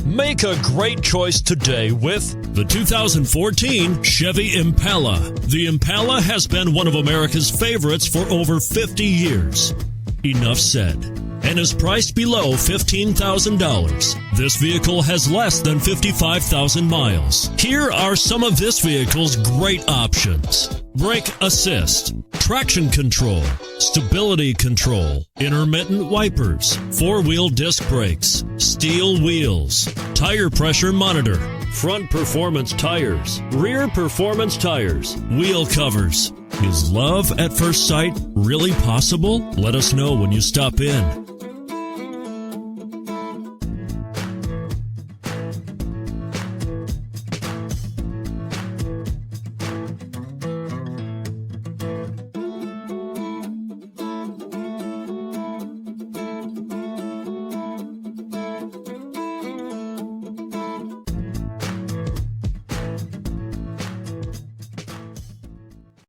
Make a great choice today with the 2014 Chevy Impala. The Impala has been one of America's favorites for over 50 years. Enough said. And is priced below $15,000. This vehicle has less than 55,000 miles. Here are some of this vehicle's great options: brake assist, traction control, stability control, intermittent wipers, four-wheel disc brakes, steel wheels, tire pressure monitor, front performance tires, rear performance tires, wheel covers. Is love at first sight really possible? Let us know when you stop in.